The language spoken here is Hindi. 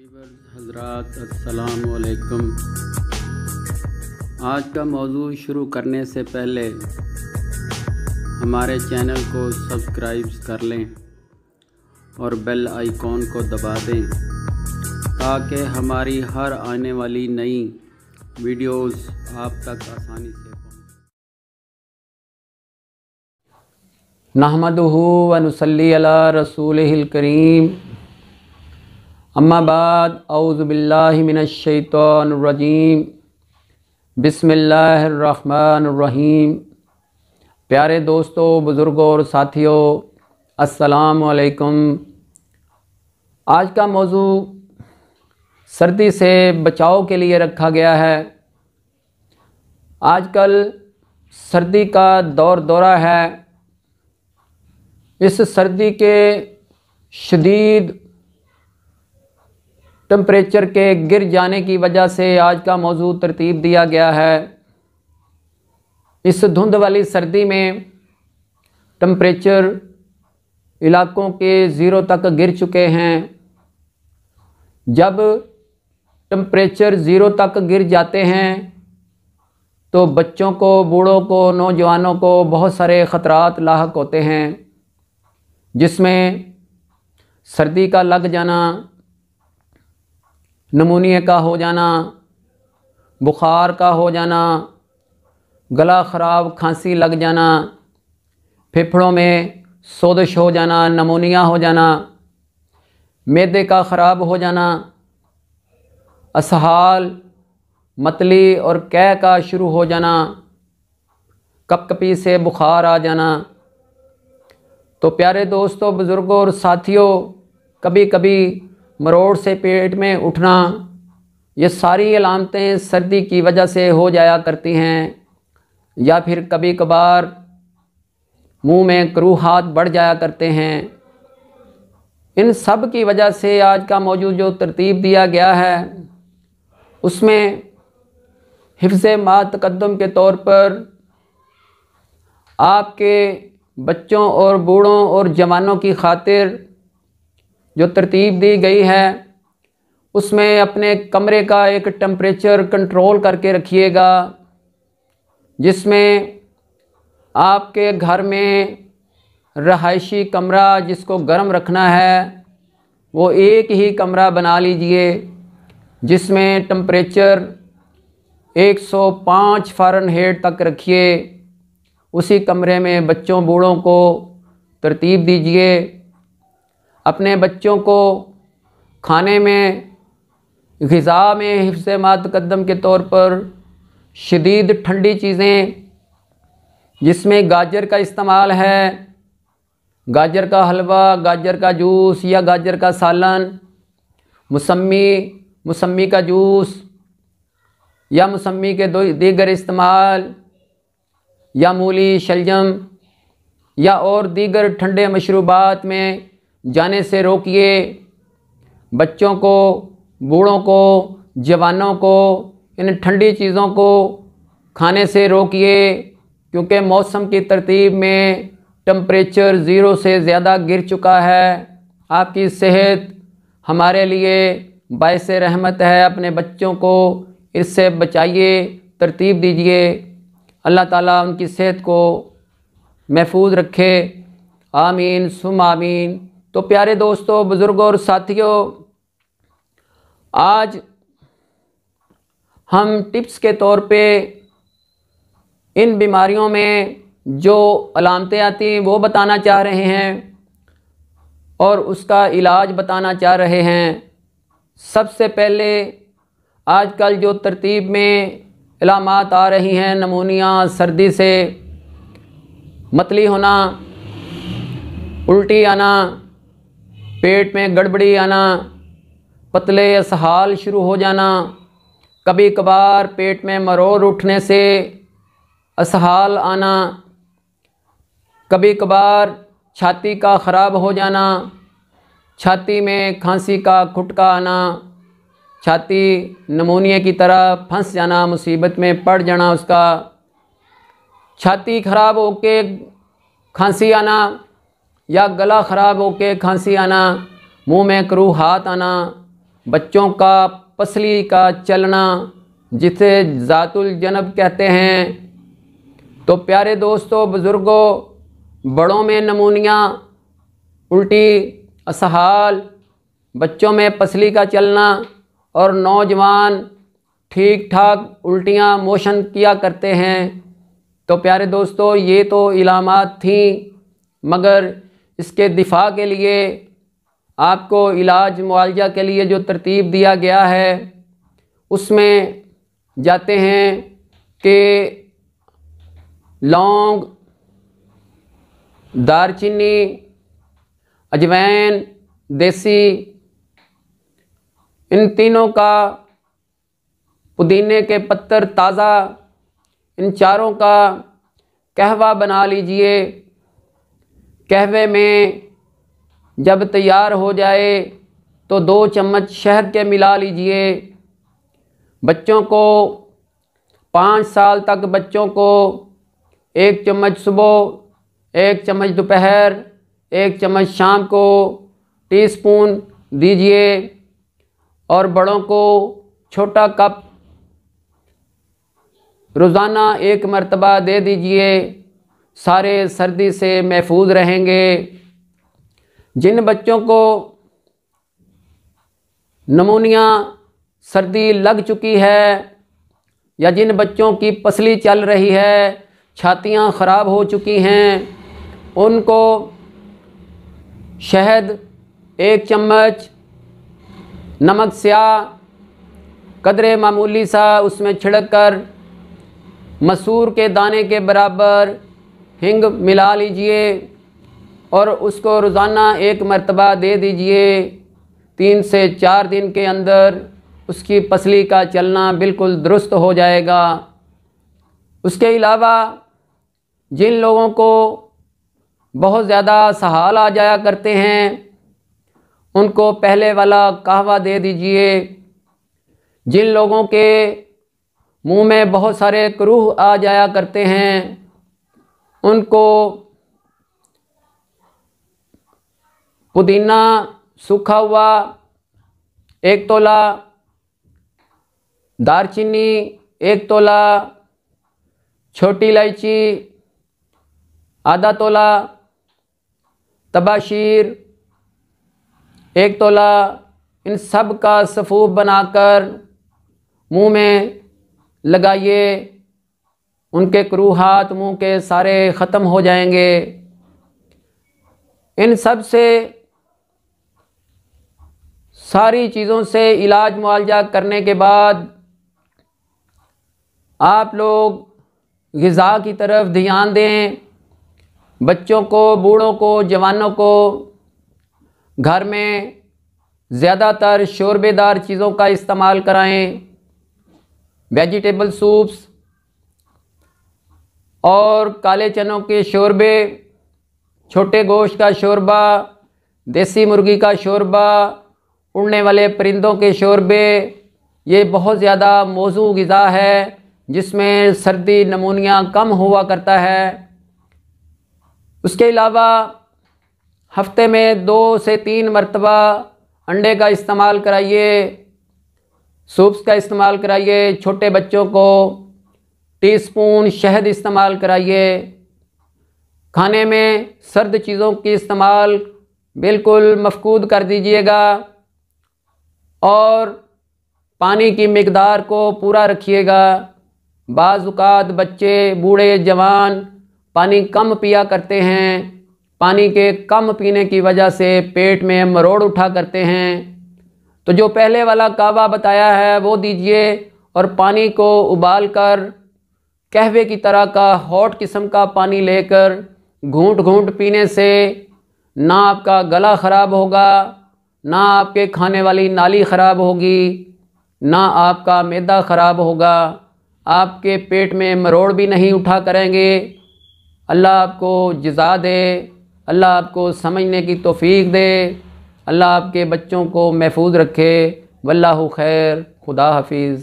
हज़रात अस्सलामु अलैकुम। आज का मौजू शुरू करने से पहले हमारे चैनल को सब्सक्राइब कर लें और बेल आइकॉन को दबा दें ताकि हमारी हर आने वाली नई वीडियोस आप तक आसानी से नहमदुहु व नुसल्ली अला रसूलिहिल करीम। अम्मा बाद औज़ु बिल्लाहि मिनश शैतानिर रजीम। बिस्मिल्लाहिर रहमानिर रहीम। प्यारे दोस्तों, बुज़ुर्गों और साथियों, अस्सलामु अलैकुम। आज का मौजू सर्दी से बचाव के लिए रखा गया है। आजकल सर्दी का दौरा है। इस सर्दी के शदीद टेम्परेचर के गिर जाने की वजह से आज का मौजू तरतीब दिया गया है। इस धुंध वाली सर्दी में टेम्परेचर इलाकों के 0 तक गिर चुके हैं। जब टेम्परेचर 0 तक गिर जाते हैं तो बच्चों को, बूढ़ों को, नौजवानों को बहुत सारे ख़तरात लाहक होते हैं, जिसमें सर्दी का लग जाना, नमूनिया का हो जाना, बुखार का हो जाना, गला ख़राब, खांसी लग जाना, फेफड़ों में सोजिश हो जाना, नमूनिया हो जाना, मैदे का ख़राब हो जाना, असहाल, मतली और कै का शुरू हो जाना, कपकपी से बुखार आ जाना। तो प्यारे दोस्तों, बुज़ुर्गों और साथियों, कभी कभी मरोड़ से पेट में उठना, ये सारी अलामतें सर्दी की वजह से हो जाया करती हैं। या फिर कभी कभार मुंह में करूहात बढ़ जाया करते हैं। इन सब की वजह से आज का मौजू जो तरतीब दिया गया है उसमें हिफ्ज़े मा तक़द्दुम के तौर पर आपके बच्चों और बूढ़ों और जवानों की खातिर जो तरतीब दी गई है उसमें अपने कमरे का एक टेम्परेचर कंट्रोल करके रखिएगा, जिसमें आपके घर में रहायशी कमरा जिसको गर्म रखना है वो एक ही कमरा बना लीजिए, जिसमें टेम्परेचर 105 फ़ारेनहाइट तक रखिए। उसी कमरे में बच्चों बूढ़ों को तरतीब दीजिए। अपने बच्चों को खाने में, ग़िज़ा में हिफ्ज़े मा तक़द्दुम के तौर पर शदीद ठंडी चीज़ें, जिसमें गाजर का इस्तेमाल है, गाजर का हलवा, गाजर का जूस या गाजर का सालन, मौसमी का जूस या मौसमी के दीगर इस्तेमाल, या मूली, शलजम या और दीगर ठंडे मशरूबात में जाने से रोकिए। बच्चों को, बूढ़ों को, जवानों को इन ठंडी चीज़ों को खाने से रोकिए, क्योंकि मौसम की तरतीब में टेम्परेचर 0 से ज़्यादा गिर चुका है। आपकी सेहत हमारे लिए बाइस रहमत है। अपने बच्चों को इससे बचाइए, तरतीब दीजिए। अल्लाह ताला उनकी सेहत को महफूज रखे। आमीन सुम आमीन। तो प्यारे दोस्तों, बुज़ुर्गों और साथियों, आज हम टिप्स के तौर पे इन बीमारियों में जो अलामतें आती हैं वो बताना चाह रहे हैं और उसका इलाज बताना चाह रहे हैं। सबसे पहले आजकल जो तरतीब में अलामात आ रही हैं, नमूनिया, सर्दी से मतली होना, उल्टी आना, पेट में गड़बड़ी आना, पतले असहाल शुरू हो जाना, कभी कभार पेट में मरोड़ उठने से असहाल आना, कभी कभार छाती का ख़राब हो जाना, छाती में खांसी का खुटका आना, छाती नमूनिया की तरह फंस जाना, मुसीबत में पड़ जाना, उसका छाती ख़राब होके खांसी आना या गला ख़राब होके खांसी आना, मुंह में करूहात आना, बच्चों का पसली का चलना, जिसे ज़ातुल जनब कहते हैं। तो प्यारे दोस्तों, बुज़ुर्गों, बड़ों में नमूनिया, उल्टी, असहाल, बच्चों में पसली का चलना और नौजवान ठीक ठाक उल्टियाँ मोशन किया करते हैं। तो प्यारे दोस्तों, ये तो इलामात थीं, मगर इसके दिफा के लिए आपको इलाज मुआलजा के लिए जो तरतीब दिया गया है उसमें जाते हैं कि लौंग, दारचीनी, अजवैन, देसी, इन तीनों का, पुदीने के पत्तर ताज़ा, इन चारों का कहवा बना लीजिए। कहवे में जब तैयार हो जाए तो 2 चम्मच शहद के मिला लीजिए। बच्चों को 5 साल तक बच्चों को 1 चम्मच सुबह, 1 चम्मच दोपहर, 1 चम्मच शाम को टीस्पून दीजिए। और बड़ों को छोटा कप रोज़ाना 1 मरतबा दे दीजिए। सारे सर्दी से महफूज रहेंगे। जिन बच्चों को नमूनिया, सर्दी लग चुकी है या जिन बच्चों की पसली चल रही है, छातियाँ ख़राब हो चुकी हैं, उनको शहद 1 चम्मच, नमक स्याह कदरे मामूली सा उसमें छिड़क कर मसूर के दाने के बराबर हिंग मिला लीजिए और उसको रोज़ाना 1 मरतबा दे दीजिए। 3 से 4 दिन के अंदर उसकी पसली का चलना बिल्कुल दुरुस्त हो जाएगा। उसके अलावा जिन लोगों को बहुत ज़्यादा सहाल आ जाया करते हैं, उनको पहले वाला कहवा दे दीजिए। जिन लोगों के मुंह में बहुत सारे क्रूह आ जाया करते हैं, उनको पुदीना सूखा हुआ 1 तोला, दारचीनी 1 तोला, छोटी इलायची आधा तोला, तबाशीर 1 तोला, इन सब का सफ़ूफ बनाकर मुंह में लगाइए। उनके क्रूहात मुंह के सारे ख़त्म हो जाएंगे। इन सब से, सारी चीज़ों से इलाज मुआलजा करने के बाद आप लोग ग़िज़ा की तरफ ध्यान दें। बच्चों को, बूढ़ों को, जवानों को घर में ज़्यादातर शोरबेदार चीज़ों का इस्तेमाल कराएं। वेजिटेबल सूप्स और काले चनों के शोरबे, छोटे गोश्त का शोरबा, देसी मुर्गी का शोरबा, उड़ने वाले परिंदों के शोरबे, ये बहुत ज़्यादा मौजू ग़िज़ा है जिसमें सर्दी नमूनिया कम हुआ करता है। उसके अलावा हफ्ते में 2 से 3 मरतबा अंडे का इस्तेमाल कराइए, सूप्स का इस्तेमाल कराइए। छोटे बच्चों को टीस्पून शहद इस्तेमाल कराइए। खाने में सर्द चीज़ों की इस्तेमाल बिल्कुल मफकूद कर दीजिएगा और पानी की मिकदार को पूरा रखिएगा। बाज़ औक़ात बच्चे, बूढ़े, जवान पानी कम पिया करते हैं। पानी के कम पीने की वजह से पेट में मरोड़ उठा करते हैं। तो जो पहले वाला कहवा बताया है वो दीजिए और पानी को उबाल कर कहवे की तरह का हॉट किस्म का पानी लेकर घूंट घूंट पीने से ना आपका गला ख़राब होगा, ना आपके खाने वाली नाली ख़राब होगी, ना आपका मैदा ख़राब होगा, आपके पेट में मरोड़ भी नहीं उठा करेंगे। अल्लाह आपको जज़ा दे, अल्लाह आपको समझने की तौफ़ीक दे, अल्लाह आपके बच्चों को महफूज रखे। वल्लाहु खैर, खुदा हाफिज़।